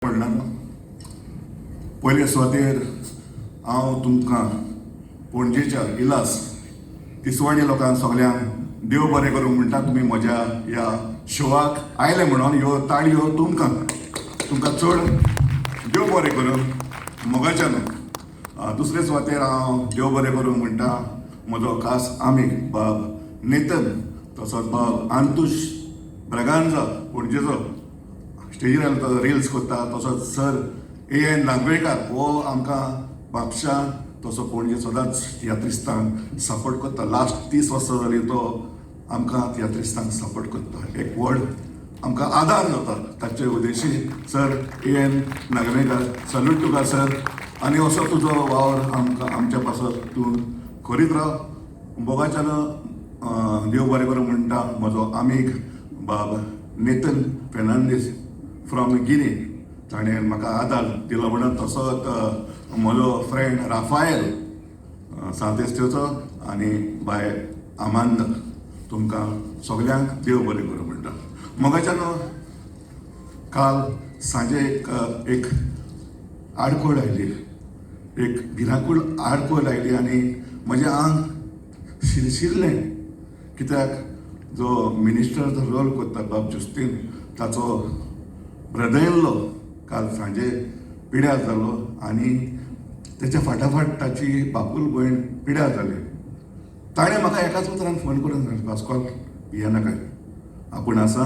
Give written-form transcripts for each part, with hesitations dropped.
पडना पयले सुवातेर हांव तुमकां पणजेच्या इलास तिसवाणी लोकांक सगळ्यांक देव बरें करूं म्हणटा. तुमी म्हज्या ह्या शोवाक आयले म्हणून ह्यो ताळयो तुमकां चड देव बरें करूं मोगाच्यान. दुसरे सुवातेर हांव देव बरें करूं म्हणटा म्हजो खास आमीक बाब नेतन, तसोच बाब आंतुश ब्रगांजा पणजेचो, स्टेजीर तो रिल्स करता, तसोच सर A.N. नागवेळकार हो आमकां म्हापशा तसो पणजे सदांच तियात्रिस्तांक सपोर्ट करता. लास्ट 30 वर्सां जाली तो आमकां तियात्रिस्तांक सपोर्ट करता. एक व्हड आमकां आदार जाता. ताचे उद्देशी सर A.N. नागवेळकार, सल्यूट तुका सर. आनी असो तुजो वावर आमकां आमच्या पासत तूं करीत राव. बोगाच्यान देव बरें करूं म्हणटा म्हजो आमीक बाब नेतन फेर्नांडीस फ्रॉम गिनी. ताणें म्हाका आदार दिलो म्हणून. तसोच म्हजो फ्रेंड राफायल सांतेस्तेचो आनी बाय आमांद, तुमकां सगळ्यांक देव बरें करूं म्हणटा. मोगाच्यान काल सांजे एक आडखळ आयली, एक भिरांकूळ आडखळ आयली आनी म्हजें आंग शिरशिरलें. कित्याक जो मिनिस्टर जो रोल करता बाब जुस्तीन, ताचो ब्रदर इन लॉ काल सांजे पिड्यार जालो आनी तेच्या फाटाफाट ताची बापूल भयण पिड्यार जाली. ताणें म्हाका एकाच उतरान फोन करून सांगलें, पास्कॉल भिये नाका, आपूण आसा,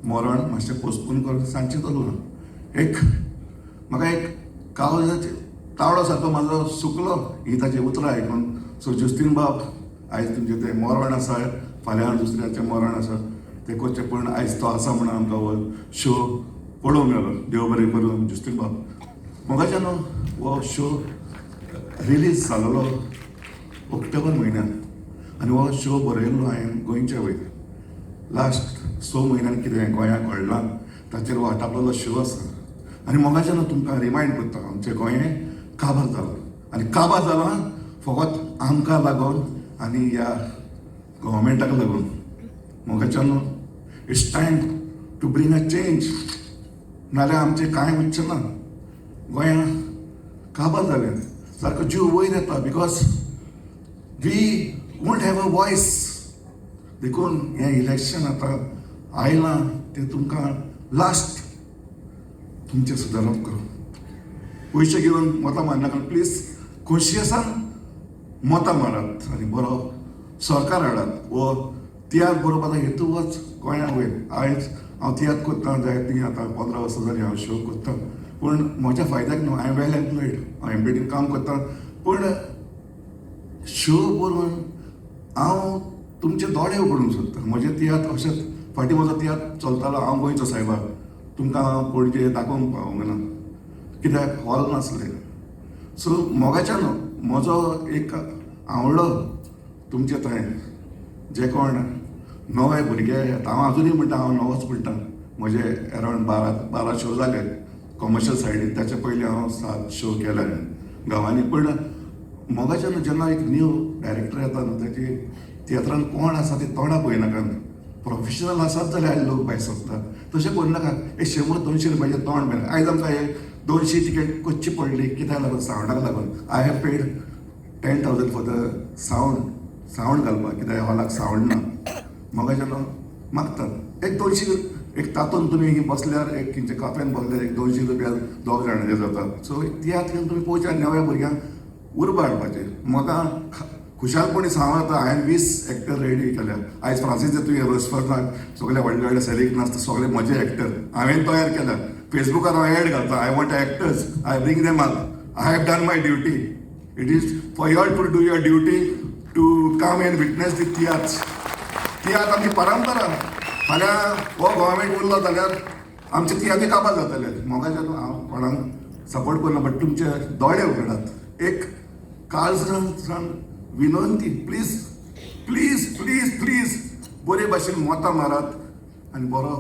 मरण मातशें पोस्टपोन कर, सांजचें चलूं. म्हाका एक काळजाचेर तावडो सारको म्हाजो सुकलो ही ताची उतरां आयकून. सो जुस्तीन बाब, आयज तुमचें तें मरण आसा, फाल्यां दुसऱ्याचें मरण आसा, तें करचें, पूण आयज तो आसा म्हणून आमकां हो शो पळोवंक मेळ्ळो. देव बरें करूं जुस्तीन बाब. मोगाच्यान हो शो रिलीज जालोलो ऑक्टोबर म्हयन्यांत आनी हो शो बरयल्लो हांवें गोंयच्या वयर. लास्ट 6 म्हयन्यांत कितें गोंयांक घडलां ताचेर हो आटापलेलो शो आसा. आनी मोगाच्यान तुमकां रिमायंड करता, आमचें गोंय काबार जालां आनी काबार जालां फकत आमकां लागून आनी ह्या गव्हर्मेंटाक लागून. मोगाच्यान it's time to bring a change, नाल्यार आमचें कांय उरचें ना. गोंयांत काबार जालें, सारको जीव वयर येता, because we won't have a voice. देखून हें इलेक्शन आतां आयलां तें तुमकां लास्ट तुमचें सुदारप करूं. पयशे घेवन मतां मारनाका, प्लीज कॉन्शियसान मतां मारात आनी बरो सरकार हाडात. वो तियात्र बरोवपाचो हेतू होच गोंया वयर. आयज हांव तियात्र करतां, जायत न्ही आतां 15 वर्सां जालीं हांव शो करतां, पूण म्हज्या फायद्याक न्हू. हांवें वेल एम्प्लॉयड, हांव एम्प्लॉयडीन काम करतां, पूण शो बरोवन हांव तुमचे दोळे उगडूंक सोदतां. म्हजें तियात्र अशेंच फाटीं म्हजो तियात्र चलतालो, हांव गोंयचो सायबाग, तुमकां हांव पणजे दाखोवंक पावूंक ना कित्याक हॉल नासलें. सो मोगाच्यान म्हजो एक आवडो तुमचे थंय जे कोण नवे भुरगे, हांव आजुनूय म्हणटा हांव नवोच म्हणटा. म्हजे अरावंड 12 शो जाले कॉमर्शियल सायडीन. ताचे पयलीं हांव 7 शो केले गांवांनी. पूण मोगाच्यान जेन्ना एक न्यू डायरेक्टर येता न्हू, ताची तियात्रान कोण आसा ते तोंडां पळयनाका. प्रोफेशनल आसात जाल्यार आयज लोक भायर सरतात, तशें करिनाका. 100-200 रुपयाचें तोंड मेळटा. आयज आमकां 200 तिकेट कच्ची पडली कित्याक लागून? सावंडाक लागून. I have paid 10,000 for the sound घालपाक, कित्याक हॉलाक सावंड ना. मोगाच्यान मागतात 200, एक तातूंत तुमी बसल्यार एक खंयचे काफेन बसल्यार 200 रुपया दोग जाणांचे जातात. सो तियात्र घेवन तुमी पळोवच्या नव्या भुरग्यांक उर्बा हाडपाचें. म्हाका खुशालपणी सांगता, हांवें 20 एक्टर रेडी केल्या. आयज फ्रांसीस तुवें रोस्फर्टाक सगळे व्हडले व्हडले सेलेक्ट नासता, सगळे म्हजे एक्टर हांवें तयार केल्या. फेसबुकार हांव एड घालता, I want actors, I bring them all. I have done my duty. It is for your to do your duty to come and witness the tiatr आमची परंपरा. फाल्यां हो गव्हर्मेंट उरलो जाल्यार आमचे तियात्र काबार जातले. मोगाच्यान हांव कोणाक सपोर्ट करना, बट तुमचे दोळे उगडात. एक काळजान विनंती, प्लीज प्लीज प्लीज प्लीज बरे भाशेन मतां मारात आनी बरो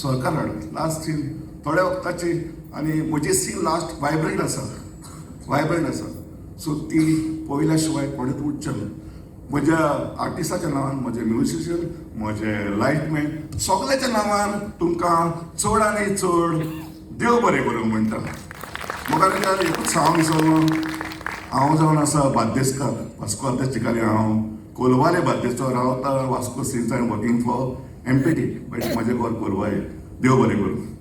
सरकार हाडात. लास्ट सीन थोड्या वक्ताची आनी म्हजी सीन लास्ट वायब्रंट आसा. सो ती पळयल्या शिवाय कोणेच उठचें ना. म्हज्या आर्टिस्टाच्या नांवान, म्हजे म्युजिशियन, म्हजे लायटमॅन, सगळ्याच्या नांवान तुमकां चड आनी चड देव बरें करूं म्हणटा. म्हाका एकूच सांगूंक विसरलो, हांव जावन आसा बार्देसकार, वास्को अध्यक्षिकाली हांव कोलवाले बार्देसचो रावता Vasco since I am working for MPT, but म्हजें घर कोलवाळे. देव बरें करूं.